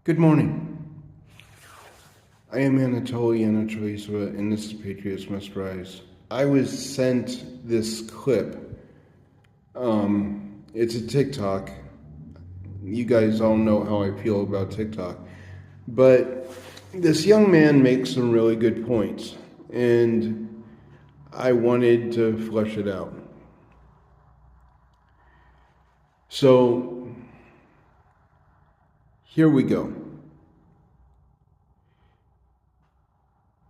Good morning. I am Anatoly Anatolysova, and this is Patriots Must Rise. I was sent this clip. It's a TikTok. You guys all know how I feel about TikTok. But this young man makes some really good points, and I wanted to flesh it out. So, here we go.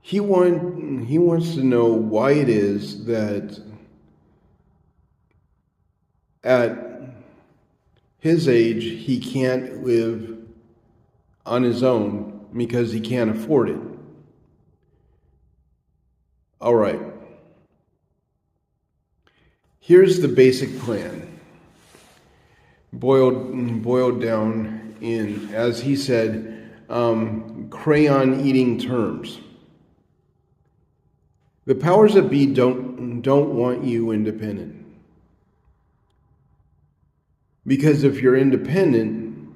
He wants to know why it is that at his age he can't live on his own because he can't afford it. All right. Here's the basic plan. Boiled down in, as he said, crayon-eating terms. The powers that be don't want you independent. Because if you're independent,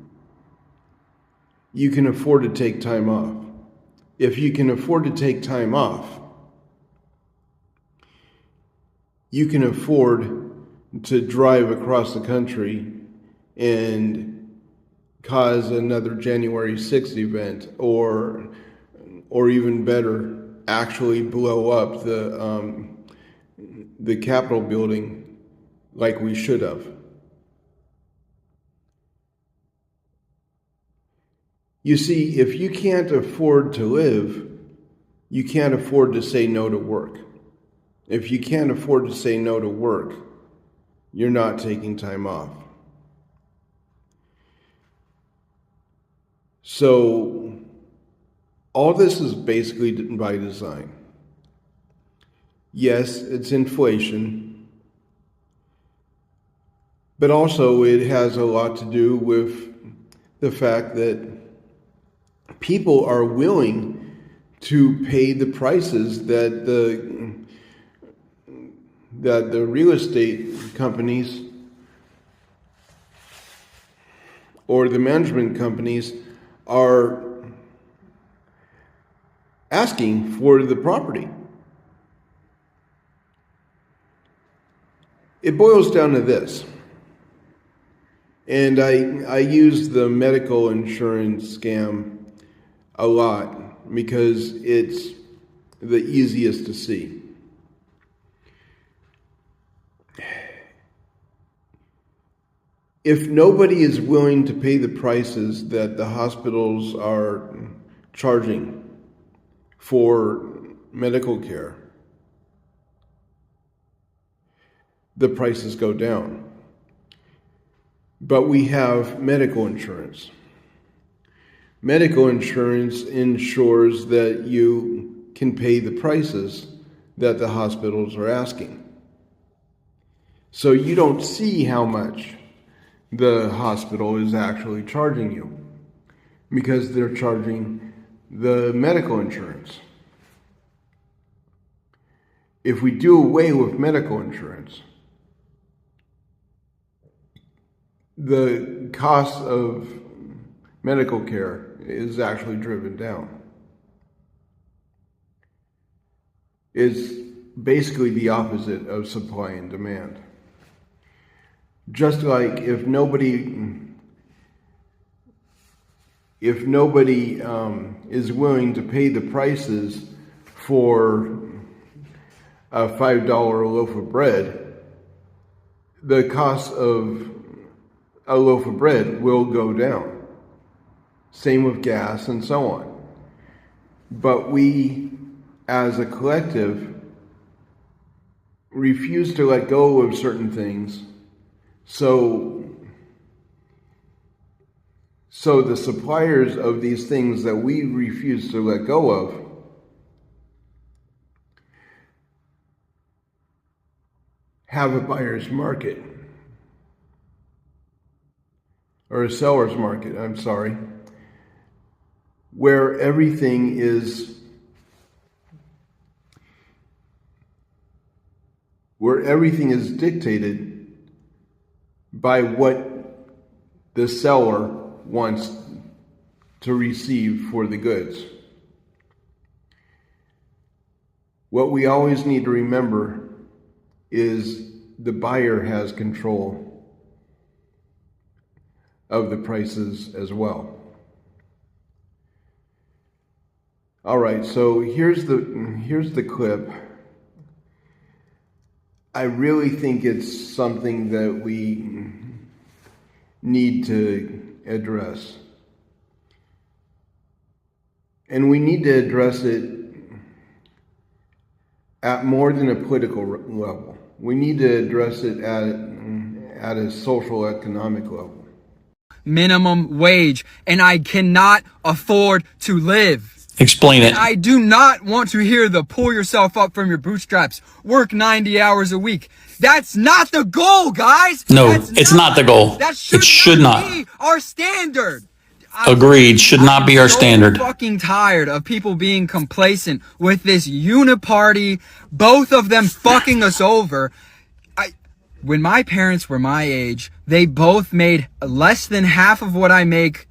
you can afford to take time off. If you can afford to take time off, you can afford to drive across the country and cause another January 6th event, or even better, actually blow up the Capitol building like we should have. You see, if you can't afford to live, you can't afford to say no to work. If you can't afford to say no to work, you're not taking time off. So, all this is basically by design. Yes, it's inflation, but also it has a lot to do with the fact that people are willing to pay the prices that the real estate companies or the management companies are asking for the property. It boils down to this. And I use the medical insurance scam a lot because it's the easiest to see. If nobody is willing to pay the prices that the hospitals are charging for medical care, the prices go down. But we have medical insurance. Medical insurance ensures that you can pay the prices that the hospitals are asking. So you don't see how much the hospital is actually charging you because they're charging the medical insurance. If we do away with medical insurance, the cost of medical care is actually driven down. It's basically the opposite of supply and demand. Just like if nobody is willing to pay the prices for a $5 loaf of bread, the cost of a loaf of bread will go down. Same with gas and so on. But we, as a collective, refuse to let go of certain things. So the suppliers of these things that we refuse to let go of have a buyer's market. Or a seller's market, I'm sorry, where everything is dictated by what the seller wants to receive for the goods. What we always need to remember is the buyer has control of the prices as well. All right, so here's the clip. I really think it's something that we need to address. And we need to address it at more than a political level. We need to address it at a social economic level. Minimum wage, and I cannot afford to live. Explain it. I do not want to hear the pull yourself up from your bootstraps, work 90 hours a week. That's not the goal, guys. No, it's not the goal. That It should not be our standard. Agreed. Should not be our standard. I'm fucking tired of people being complacent with this uniparty, both of them fucking us over. When my parents were my age, they both made less than half of what I make,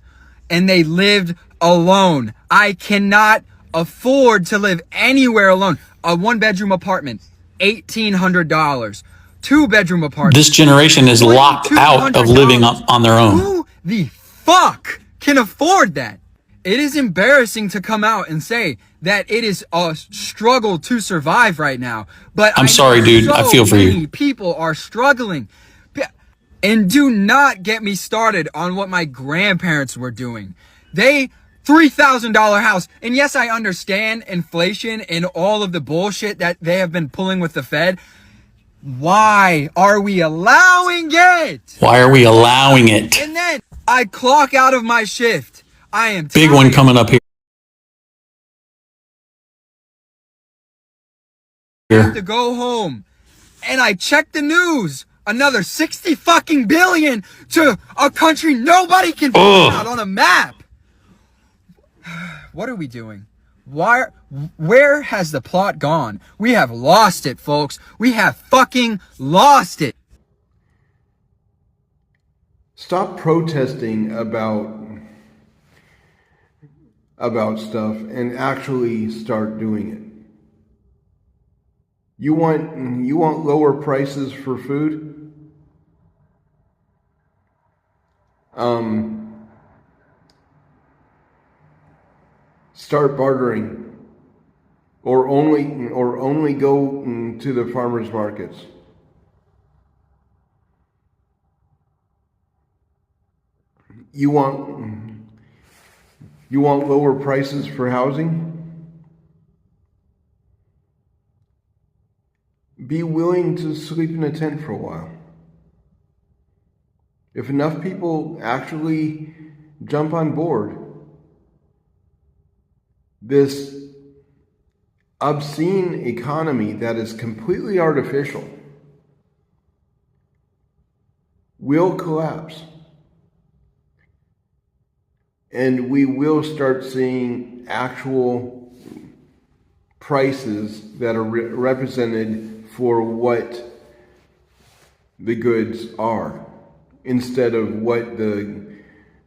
and they lived alone. I cannot afford to live anywhere alone. A 1-bedroom apartment, $1,800. 2-bedroom apartment. This generation is locked out of living on their own. Who the fuck can afford that? It is embarrassing to come out and say that it is a struggle to survive right now. But I'm sorry, dude. I feel for you. Many people are struggling. And do not get me started on what my grandparents were doing. They $3,000 house. And yes, I understand inflation and all of the bullshit that they have been pulling with the Fed. Why are we allowing it? Why are we allowing it? And then I clock out of my shift. I am Big one coming up here. I have to go home, and I check the news. Another 60 fucking billion to a country nobody can find out on a map. What are we doing? Where has the plot gone? We have lost it, folks. We have fucking lost it. Stop protesting about stuff and actually start doing it. You want lower prices for food? Start bartering, or only go to the farmers markets. You want lower prices for housing? Be willing to sleep in a tent for a while. If enough people actually jump on board, this obscene economy that is completely artificial will collapse. And we will start seeing actual prices that are represented for what the goods are, instead of what the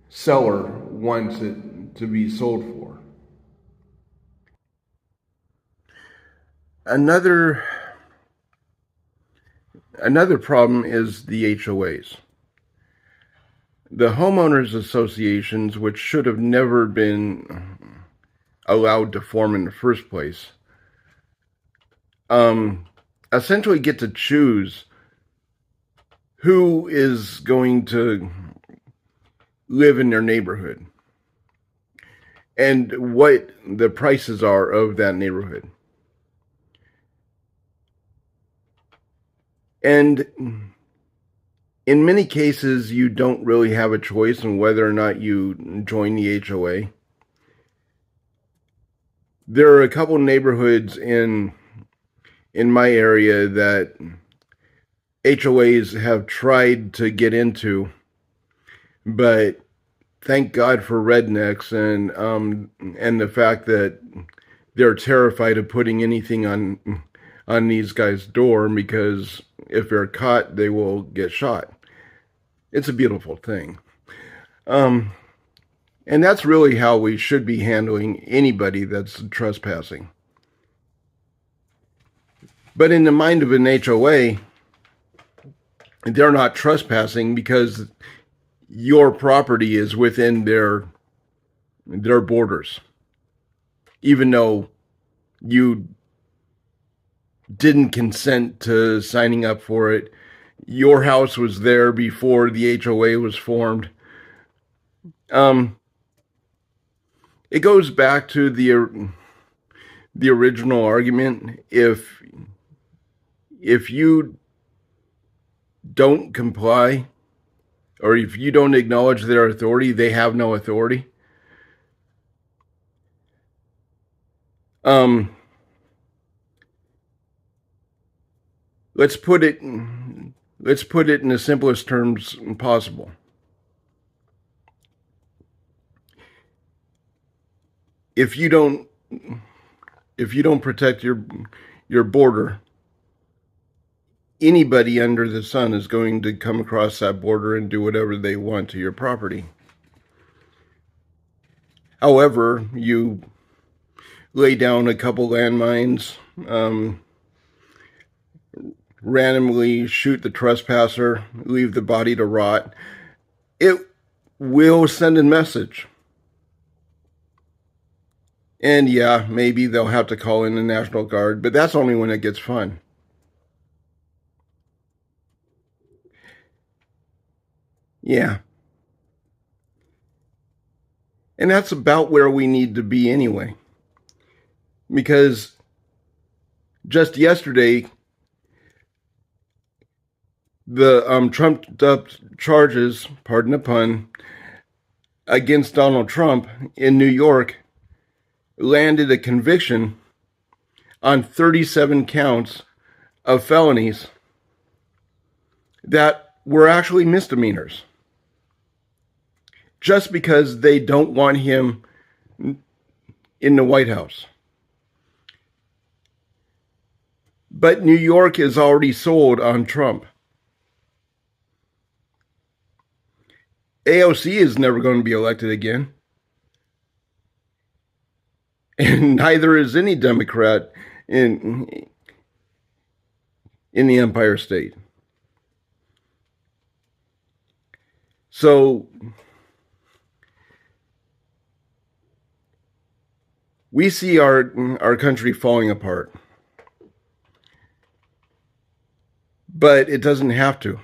seller wants it to be sold for. Another problem is the HOAs. The homeowners associations, which should have never been allowed to form in the first place, essentially get to choose who is going to live in their neighborhood and what the prices are of that neighborhood. And in many cases, you don't really have a choice on whether or not you join the HOA. There are a couple neighborhoods in my area that HOAs have tried to get into, but thank God for rednecks and the fact that they're terrified of putting anything on these guys' door, because if they're caught, they will get shot. It's a beautiful thing. And that's really how we should be handling anybody that's trespassing. But in the mind of an HOA, they're not trespassing because your property is within their borders. Even though you didn't consent to signing up for it, your house was there before the HOA was formed. It goes back to the original argument. If you don't comply, or if you don't acknowledge their authority, they have no authority. Let's put it in the simplest terms possible. If you don't protect your border, anybody under the sun is going to come across that border and do whatever they want to your property. However, you lay down a couple landmines, randomly shoot the trespasser, leave the body to rot, it will send a message. And yeah, maybe they'll have to call in the National Guard, but that's only when it gets fun. Yeah. And that's about where we need to be anyway. Because just yesterday, the trumped up charges, pardon the pun, against Donald Trump in New York landed a conviction on 37 counts of felonies that were actually misdemeanors, just because they don't want him in the White House. But New York is already sold on Trump. AOC is never going to be elected again. And neither is any Democrat in the Empire State. So we see our country falling apart. But it doesn't have to.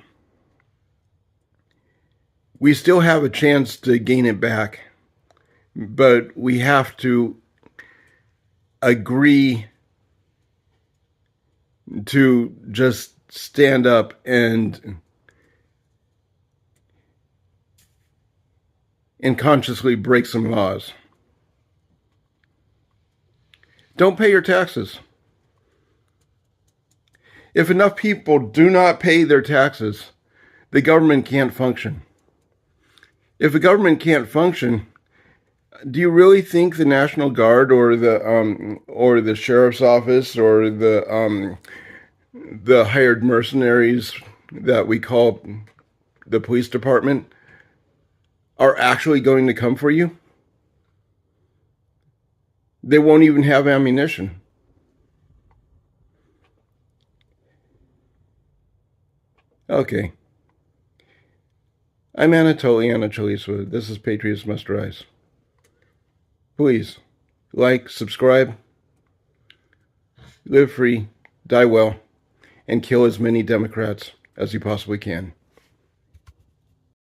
We still have a chance to gain it back. But we have to agree to just stand up and consciously break some laws. Don't pay your taxes. If enough people do not pay their taxes, the government can't function. If a government can't function, do you really think the National Guard or the sheriff's office or the hired mercenaries that we call the police department are actually going to come for you? They won't even have ammunition. Okay. I'm Anatoly Anatolisov. This is Patriots Must Rise. Please, like, subscribe, live free, die well, and kill as many Democrats as you possibly can.